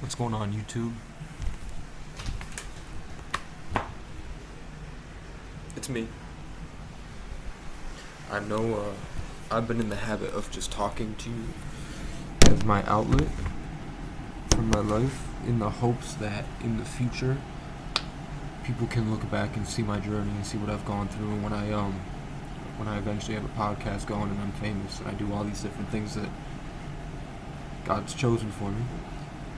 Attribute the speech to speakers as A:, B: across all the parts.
A: What's going on, YouTube? It's me. I know I've been in the habit of just talking to you as my outlet for my life in the hopes that in the future people can look back and see my journey and see what I've gone through, and when I eventually have a podcast going and I'm famous and I do all these different things that God's chosen for me,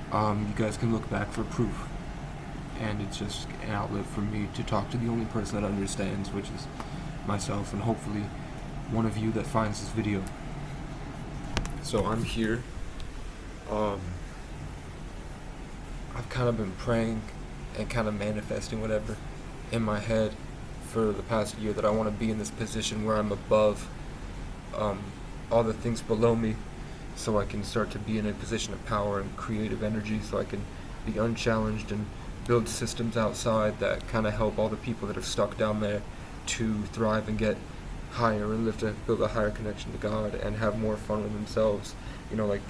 A: you guys can look back for proof. And it's just an outlet for me to talk to the only person that understands, which is myself, and hopefully one of you that finds this video. So I'm here. I've kind of been praying and kind of manifesting whatever in my head for the past year, that I want to be in this position where I'm above all the things below me, so I can start to be in a position of power and creative energy, so I can be unchallenged and build systems outside that kind of help all the people that are stuck down there to thrive and get higher and build a higher connection to God and have more fun with themselves. You know, like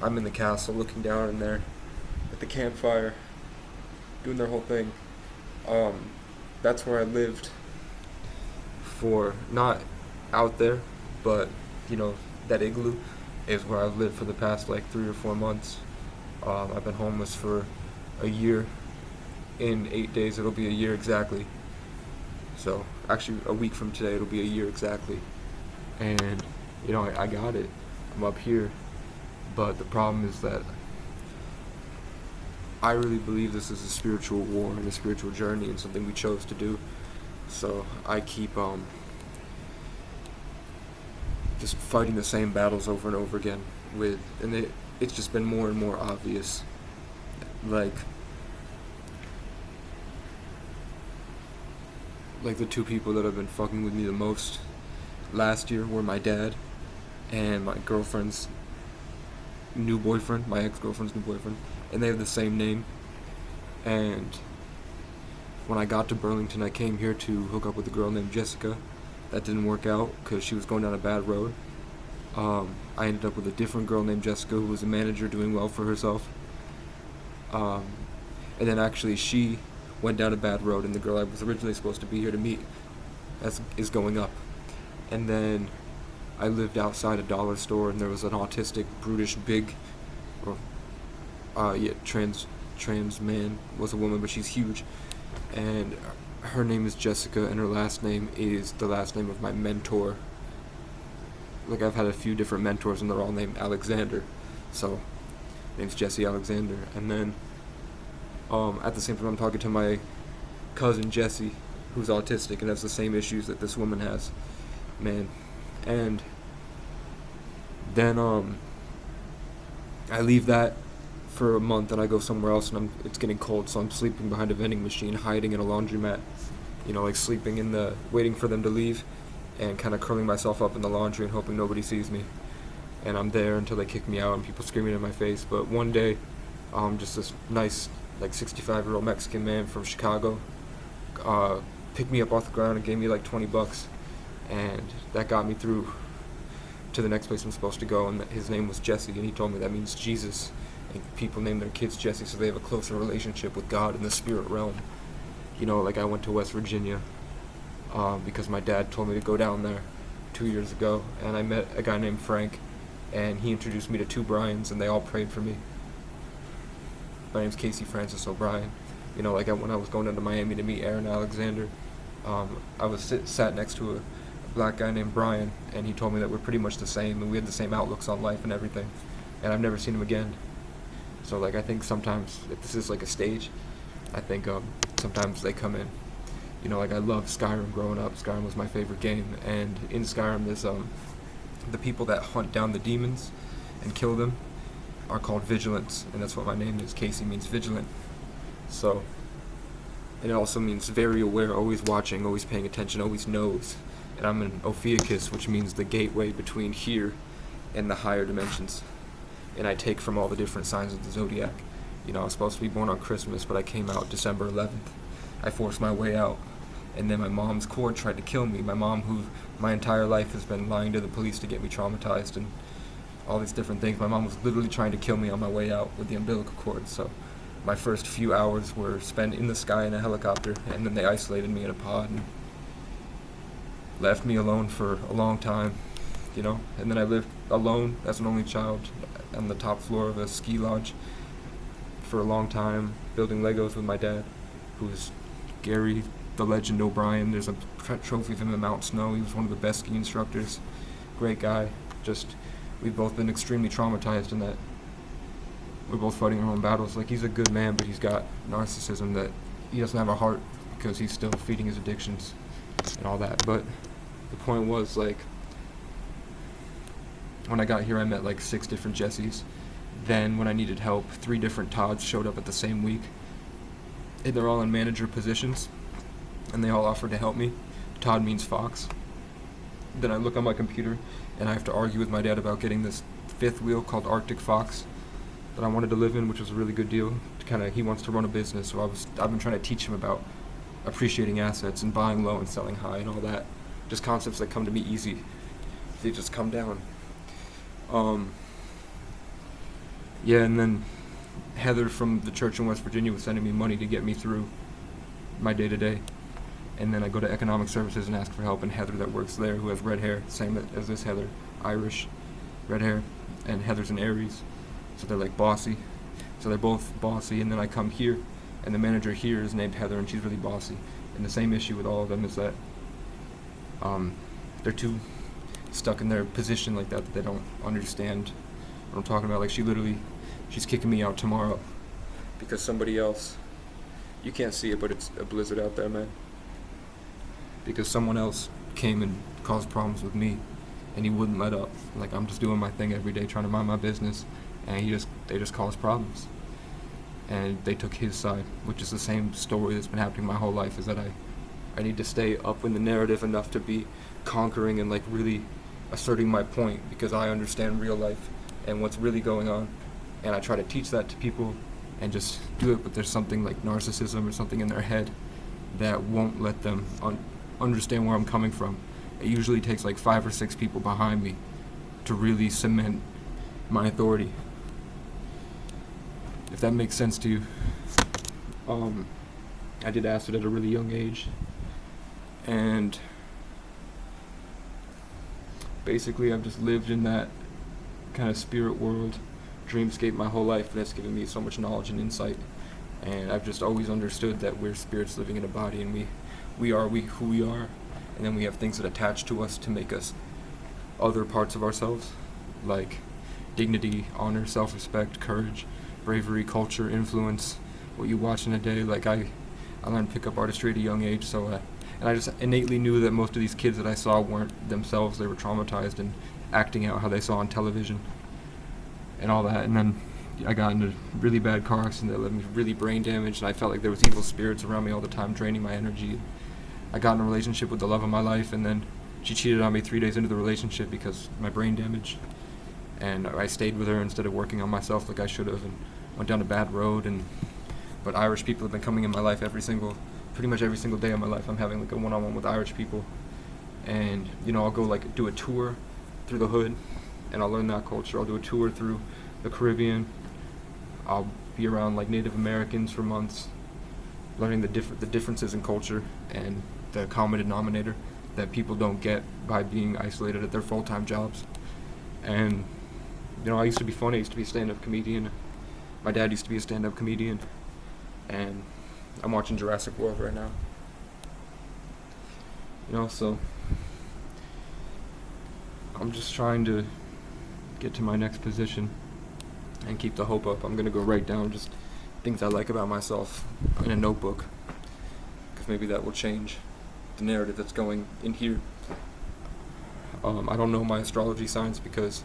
A: I'm in the castle looking down in there at the campfire, doing their whole thing. That's where I lived for, not out there, but you know, that igloo is where I've lived for the past like 3 or 4 months. I've been homeless for a year. In 8 days it'll be a year exactly. So actually a week from today it'll be a year exactly. And you know, I got it. I'm up here. But the problem is that I really believe this is a spiritual war and a spiritual journey and something we chose to do. So I keep just fighting the same battles over and over again it's just been more and more obvious. Like the two people that have been fucking with me the most last year were my dad and my girlfriend's new boyfriend, my ex-girlfriend's new boyfriend, and they have the same name. And when I got to Burlington, I came here to hook up with a girl named Jessica. That didn't work out because she was going down a bad road. I ended up with a different girl named Jessica who was a manager doing well for herself. And then actually she went down a bad road, and the girl I was originally supposed to be here to meet is going up. And then I lived outside a dollar store, and there was an autistic, brutish, big, trans man, was a woman, but she's huge. And her name is Jessica, and her last name is the last name of my mentor. Like, I've had a few different mentors, and they're all named Alexander. So, name's Jesse Alexander. And then, at the same time, I'm talking to my cousin Jesse, who's autistic and has the same issues that this woman has. Man. And then, I leave that for a month and I go somewhere else, and it's getting cold, so I'm sleeping behind a vending machine, hiding in a laundromat, you know, like sleeping waiting for them to leave, and kind of curling myself up in the laundry and hoping nobody sees me. And I'm there until they kick me out and people screaming in my face. But one day, just this nice, like 65-year-old Mexican man from Chicago, picked me up off the ground and gave me like $20, and that got me through to the next place I'm supposed to go. And his name was Jesse, and he told me that means Jesus. And people name their kids Jesse so they have a closer relationship with God in the spirit realm. You know, like I went to West Virginia because my dad told me to go down there 2 years ago, and I met a guy named Frank, and he introduced me to 2 Bryans, and they all prayed for me. My name's Casey Francis O'Brien. You know, like when I was going down to Miami to meet Aaron Alexander, I was sat next to a black guy named Brian, and he told me that we're pretty much the same, and we had the same outlooks on life and everything. And I've never seen him again. So like I think sometimes if this is like a stage, I think sometimes they come in. You know, like I loved Skyrim growing up. Skyrim was my favorite game, and in Skyrim there's the people that hunt down the demons and kill them are called Vigilants, and that's what my name is. Casey means vigilant. So, and it also means very aware, always watching, always paying attention, always knows. And I'm an Ophiuchus, which means the gateway between here and the higher dimensions. And I take from all the different signs of the zodiac. You know, I was supposed to be born on Christmas, but I came out December 11th. I forced my way out, and then my mom's court tried to kill me. My mom, who my entire life has been lying to the police to get me traumatized and all these different things. My mom was literally trying to kill me on my way out with the umbilical cord. So my first few hours were spent in the sky in a helicopter, and then they isolated me in a pod and left me alone for a long time, And then I lived alone as an only child on the top floor of a ski lodge for a long time, building Legos with my dad, who is Gary the Legend O'Brien. There's a trophy of him at Mount Snow. He was one of the best ski instructors. Great guy. We've both been extremely traumatized in that we're both fighting our own battles. Like, he's a good man, but he's got narcissism that he doesn't have a heart because he's still feeding his addictions and all that. But the point was, like, when I got here, I met like 6 different Jessies. Then when I needed help, 3 different Todds showed up at the same week. And they're all in manager positions, and they all offered to help me. Todd means fox. Then I look on my computer, and I have to argue with my dad about getting this 5th wheel called Arctic Fox that I wanted to live in, which was a really good deal. He wants to run a business, so I've been trying to teach him about appreciating assets and buying low and selling high and all that. Just concepts that come to me easy. They just come down. Yeah, and then Heather from the church in West Virginia was sending me money to get me through my day-to-day. And then I go to Economic Services and ask for help, and Heather that works there, who has red hair, same as this Heather, Irish, red hair, and Heather's an Aries, so they're like bossy. So they're both bossy, and then I come here, and the manager here is named Heather, and she's really bossy. And the same issue with all of them is that they're too stuck in their position like that they don't understand what I'm talking about. Like, she's kicking me out tomorrow because somebody else, you can't see it, but it's a blizzard out there, man. Because someone else came and caused problems with me, and he wouldn't let up. Like, I'm just doing my thing every day, trying to mind my business, and they just caused problems. And they took his side, which is the same story that's been happening my whole life, is that I need to stay up in the narrative enough to be conquering and, like, really asserting my point, because I understand real life and what's really going on. And I try to teach that to people and just do it, but there's something like narcissism or something in their head that won't let them understand where I'm coming from. It usually takes like 5 or 6 people behind me to really cement my authority, if that makes sense to you. I did acid at a really young age, and basically I've just lived in that kind of spirit world, dreamscape my whole life, and it's given me so much knowledge and insight. And I've just always understood that we're spirits living in a body, and we are who we are, and then we have things that attach to us to make us other parts of ourselves, like dignity, honor, self-respect, courage, bravery, culture, influence, what you watch in a day. Like, I learned pickup artistry at a young age, so and I just innately knew that most of these kids that I saw weren't themselves. They were traumatized and acting out how they saw on television and all that. And then I got into a really bad car accident that left me really brain damaged, and I felt like there was evil spirits around me all the time, draining my energy. I got in a relationship with the love of my life, and then she cheated on me 3 days into the relationship because of my brain damage. And I stayed with her instead of working on myself like I should have, and went down a bad road. But Irish people have been coming in my life pretty much every single day of my life. I'm having like a one-on-one with Irish people, and I'll go like do a tour through the hood, and I'll learn that culture. I'll do a tour through the Caribbean. I'll be around like Native Americans for months, learning the differences in culture and the common denominator that people don't get by being isolated at their full-time jobs. And I used to be funny. I used to be a stand-up comedian. My dad used to be a stand-up comedian, and I'm watching Jurassic World right now. So I'm just trying to get to my next position and keep the hope up. I'm going to go write down just things I like about myself in a notebook, because maybe that will change the narrative that's going in here. I don't know my astrology signs because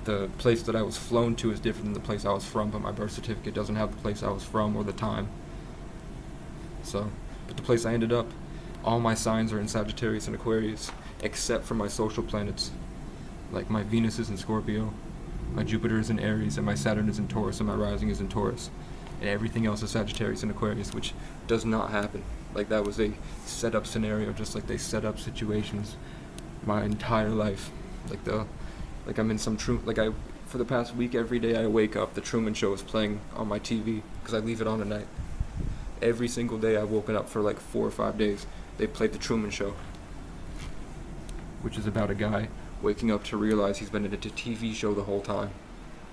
A: the place that I was flown to is different than the place I was from, but my birth certificate doesn't have the place I was from or the time. But the place I ended up, all my signs are in Sagittarius and Aquarius, except for my social planets. Like, my Venus is in Scorpio, my Jupiter is in Aries, and my Saturn is in Taurus, and my rising is in Taurus. And everything else is Sagittarius and Aquarius, which does not happen. Like, that was a set-up scenario, just like they set up situations my entire life. Like I'm in some true, like for the past week, every day I wake up, The Truman Show is playing on my TV because I leave it on at night. Every single day I've woken up for like 4 or 5 days. They played The Truman Show, which is about a guy waking up to realize he's been in a TV show the whole time,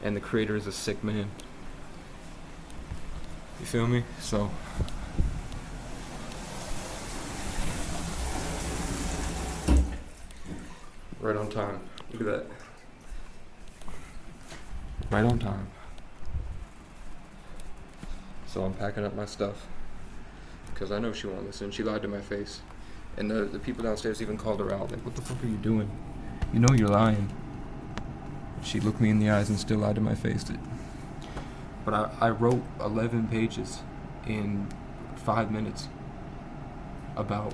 A: and the creator is a sick man. You feel me? So, right on time. Look at that. Right on time. So I'm packing up my stuff because I know she won't listen. She lied to my face. And the people downstairs even called her out. Like, what the fuck are you doing? You know you're lying. She looked me in the eyes and still lied to my face. But I wrote 11 pages in 5 minutes about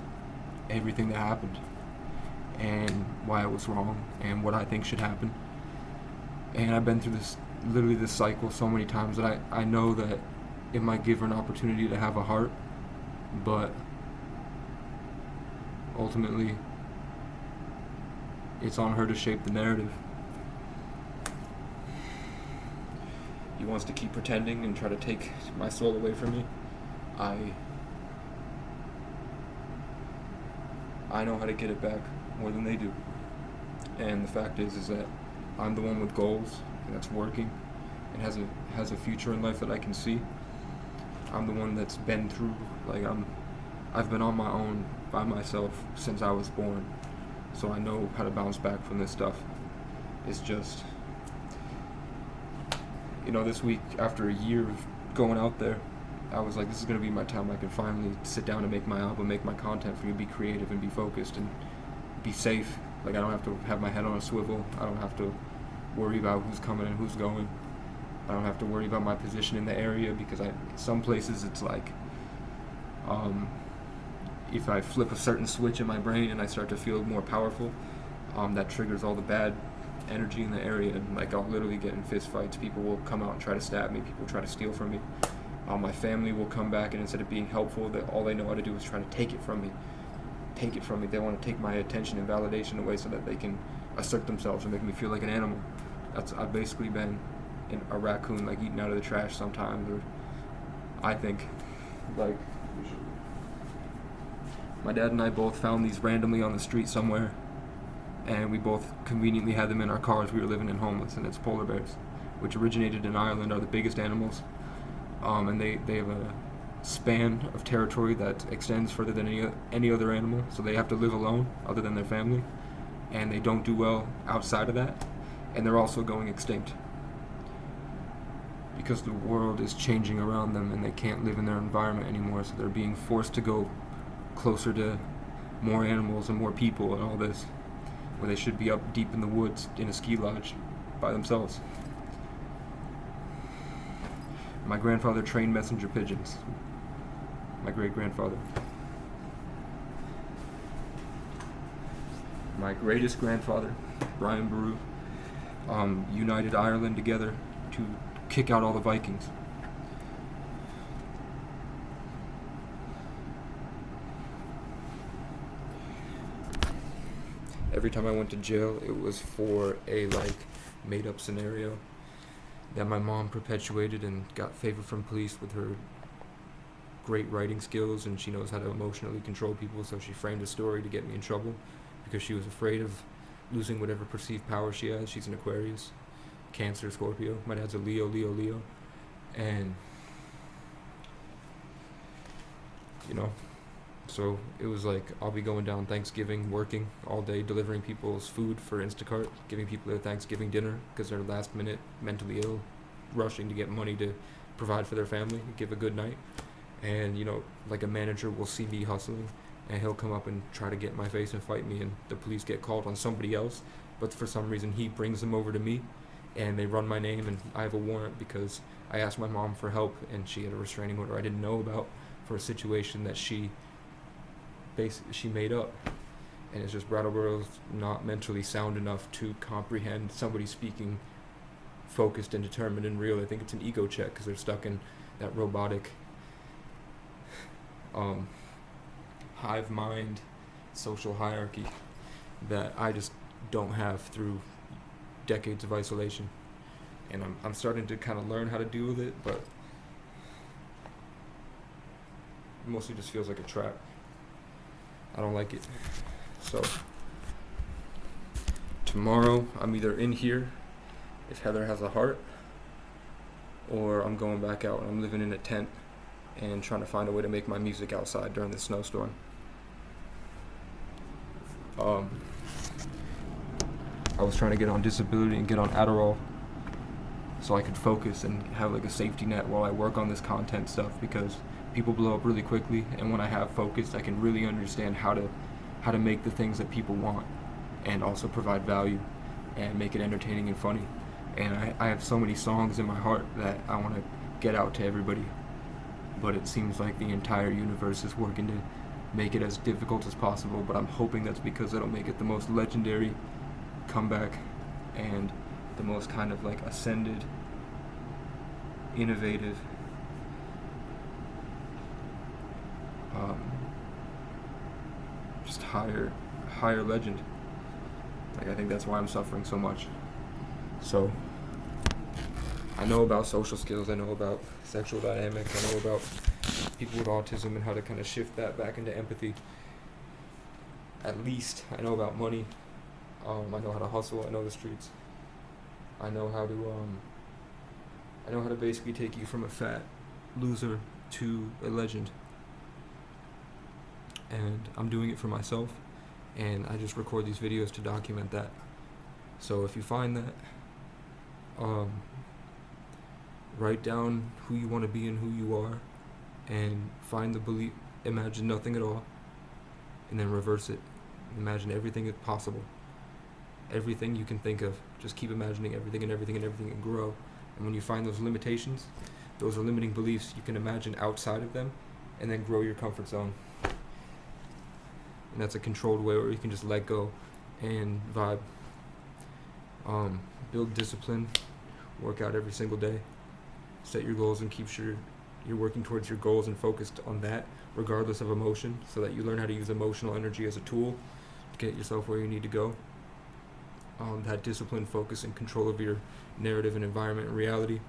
A: everything that happened and why I was wrong and what I think should happen. And I've been through this cycle so many times that I know that it might give her an opportunity to have a heart, but ultimately it's on her to shape the narrative. He wants to keep pretending and try to take my soul away from me. I know how to get it back more than they do. And the fact is that I'm the one with goals and that's working and has a future in life that I can see. I'm the one that's been through, I've been on my own by myself since I was born. So I know how to bounce back from this stuff. It's just, this week, after a year of going out there, I was like, this is going to be my time. I can finally sit down and make my album, make my content for you, be creative and be focused and be safe. Like, I don't have to have my head on a swivel. I don't have to worry about who's coming and who's going. I don't have to worry about my position in the area because some places it's like, if I flip a certain switch in my brain and I start to feel more powerful, that triggers all the bad energy in the area, and I'll literally get in fist fights. People will come out and try to stab me. People try to steal from me. My family will come back, and instead of being helpful, all they know how to do is try to take it from me. They want to take my attention and validation away so that they can assert themselves and make me feel like an animal. I've basically been a raccoon, eating out of the trash sometimes, or I think, my dad and I both found these randomly on the street somewhere, and we both conveniently had them in our cars. We were living in homeless, and it's polar bears, which originated in Ireland, are the biggest animals, and they have a span of territory that extends further than any other animal, so they have to live alone other than their family, and they don't do well outside of that, and they're also going extinct because the world is changing around them and they can't live in their environment anymore, so they're being forced to go closer to more animals and more people and all this, where they should be up deep in the woods in a ski lodge by themselves. My grandfather trained messenger pigeons. My great-grandfather. My greatest grandfather, Brian Boru, united Ireland together to kick out all the Vikings. Every time I went to jail, it was for a made-up scenario that my mom perpetuated and got favor from police with her great writing skills, and she knows how to emotionally control people, so she framed a story to get me in trouble because she was afraid of losing whatever perceived power she has. She's an Aquarius, Cancer, Scorpio. My dad's a Leo, and so it was I'll be going down Thanksgiving, working all day, delivering people's food for Instacart, giving people their Thanksgiving dinner because they're last minute, mentally ill, rushing to get money to provide for their family, give a good night. And a manager will see me hustling and he'll come up and try to get in my face and fight me, and the police get called on somebody else, but for some reason he brings them over to me and they run my name, and I have a warrant because I asked my mom for help and she had a restraining order I didn't know about for a situation that she made up. And it's just Brattleboro's not mentally sound enough to comprehend somebody speaking focused and determined and real. I think it's an ego check because they're stuck in that robotic hive mind social hierarchy that I just don't have through decades of isolation. and I'm starting to kind of learn how to deal with it, but it mostly just feels like a trap. I don't like it. So tomorrow I'm either in here if Heather has a heart, or I'm going back out and I'm living in a tent and trying to find a way to make my music outside during the snowstorm. I was trying to get on disability and get on Adderall so I could focus and have like a safety net while I work on this content stuff, because people blow up really quickly, and when I have focus I can really understand how to make the things that people want and also provide value and make it entertaining and funny. And I have so many songs in my heart that I want to get out to everybody, but it seems like the entire universe is working to make it as difficult as possible, but I'm hoping that's because it'll make it the most legendary comeback and the most kind of like ascended, innovative, just higher legend. Like, I think that's why I'm suffering so much. So I know about social skills, I know about sexual dynamics, I know about people with autism and how to kind of shift that back into empathy. At least I know about money. I know how to hustle. I know the streets. I know how to basically take you from a fat loser to a legend. And I'm doing it for myself, and I just record these videos to document that. So if you find that, write down who you want to be and who you are, and find the belief. Imagine nothing at all, and then reverse it. Imagine everything is possible. Everything you can think of. Just keep imagining everything and everything and everything, and grow. And when you find those limitations, those are limiting beliefs, you can imagine outside of them, and then grow your comfort zone. And that's a controlled way where you can just let go and vibe. Build discipline. Work out every single day. Set your goals and keep sure you're working towards your goals and focused on that, regardless of emotion, so that you learn how to use emotional energy as a tool to get yourself where you need to go. That discipline, focus, and control of your narrative and environment and reality,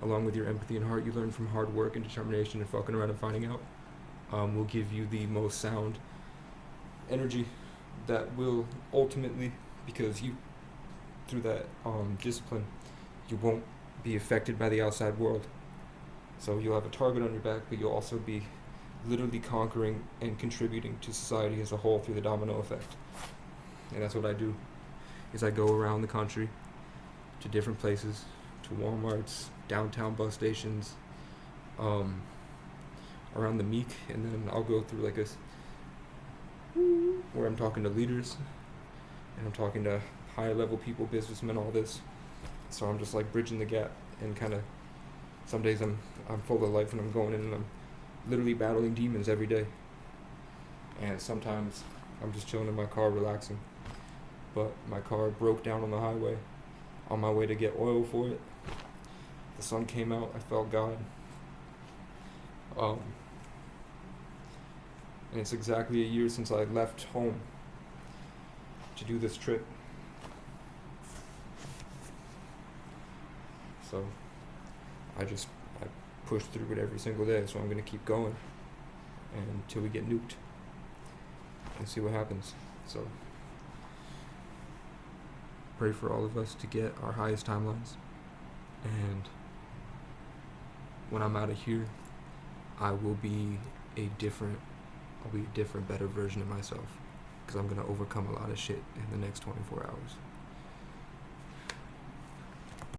A: along with your empathy and heart you learn from hard work and determination and fucking around and finding out, will give you the most sound energy that will ultimately, because you, through that discipline, you won't be affected by the outside world. So you'll have a target on your back, but you'll also be literally conquering and contributing to society as a whole through the domino effect. And that's what I do, is I go around the country to different places, to Walmarts, downtown bus stations, around the Meek, and then I'll go through like a where I'm talking to leaders and I'm talking to higher level people, businessmen, all this. So I'm just like bridging the gap, and kind of some days I'm full of life and I'm going in and I'm literally battling demons every day. And sometimes I'm just chilling in my car relaxing. But my car broke down on the highway on my way to get oil for it. The sun came out, I felt God. And it's exactly a year since I left home to do this trip. So I push through it every single day, so I'm going to keep going until we get nuked and see what happens. So pray for all of us to get our highest timelines, and when I'm out of here, I'll be a different, better version of myself, because I'm going to overcome a lot of shit in the next 24 hours.